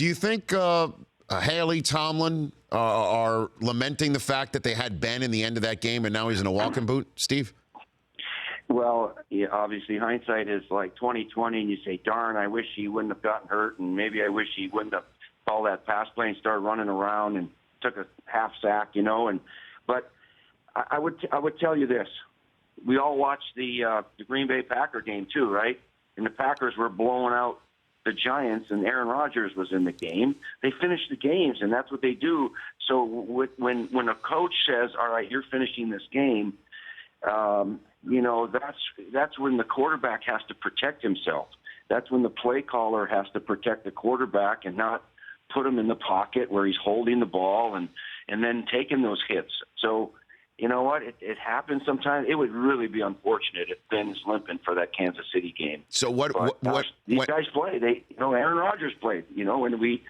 Do you think Haley, Tomlin are lamenting the fact that they had Ben in the end of that game and now he's in a walking boot, Steve? Well, yeah, obviously hindsight is like 20/20, and you say, "Darn, I wish he wouldn't have gotten hurt, and maybe I wish he wouldn't have called that pass play and started running around and took a half sack, you know." But I would tell you this: we all watched the Green Bay Packer game too, right? And the Packers were blowing out the Giants, and Aaron Rodgers was in the game. They finished the games, and that's what they do. So when a coach says, "All right, you're finishing this game," that's when the quarterback has to protect himself. That's when the play caller has to protect the quarterback and not put him in the pocket where he's holding the ball and then taking those hits. So, you know what? It happens sometimes. It would really be unfortunate if Ben's limping for that Kansas City game. So these guys play. Aaron Rodgers played. And we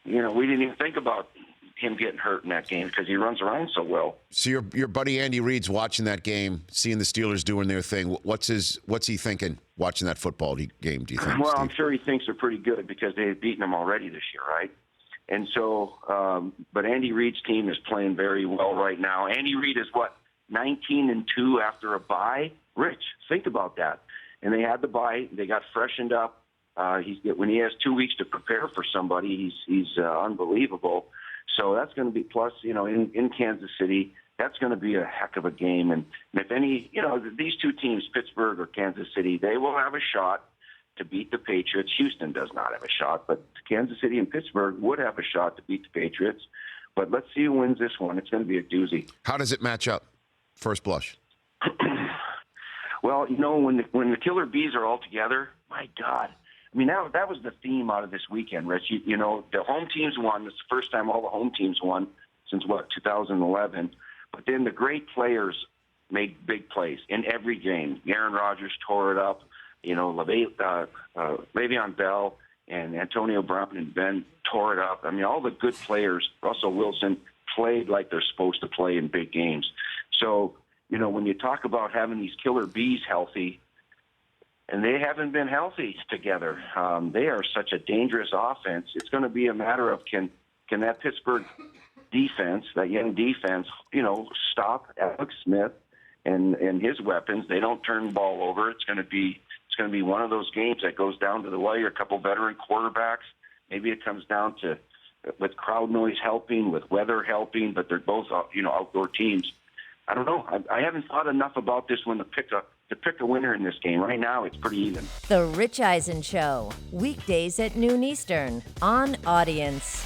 didn't even think about him getting hurt in that game because he runs around so well. So your buddy Andy Reid's watching that game, seeing the Steelers doing their thing. What's he thinking watching that football game, do you think, Well, Steve? I'm sure he thinks they're pretty good because they had beaten them already this year, right? And so, but Andy Reid's team is playing very well right now. Andy Reid is, 19-2 after a bye? Rich, think about that. And they had the bye. They got freshened up. When he has 2 weeks to prepare for somebody, he's unbelievable. So that's going to be, plus, in Kansas City, that's going to be a heck of a game. And if any, these two teams, Pittsburgh or Kansas City, they will have a shot to beat the Patriots. Houston does not have a shot, but Kansas City and Pittsburgh would have a shot to beat the Patriots. But let's see who wins this one. It's going to be a doozy. How does it match up, first blush? Well, when the Killer Bees are all together, my God. I mean, that was the theme out of this weekend, Rich. The home teams won. It's the first time all the home teams won since, 2011. But then the great players made big plays in every game. Aaron Rodgers tore it up. Le'Veon Bell and Antonio Brown and Ben tore it up. I mean, all the good players, Russell Wilson, played like they're supposed to play in big games. So, when you talk about having these Killer Bees healthy, and they haven't been healthy together. They are such a dangerous offense. It's going to be a matter of can that Pittsburgh defense, that young defense, stop Alex Smith and his weapons. They don't turn the ball over. It's going to be one of those games that goes down to the wire. A couple veteran quarterbacks. Maybe it comes down to with crowd noise helping, with weather helping, but they're both outdoor teams. I don't know. I haven't thought enough about this one to pick a winner in this game. Right now, it's pretty even. The Rich Eisen Show, weekdays at noon Eastern on Audience.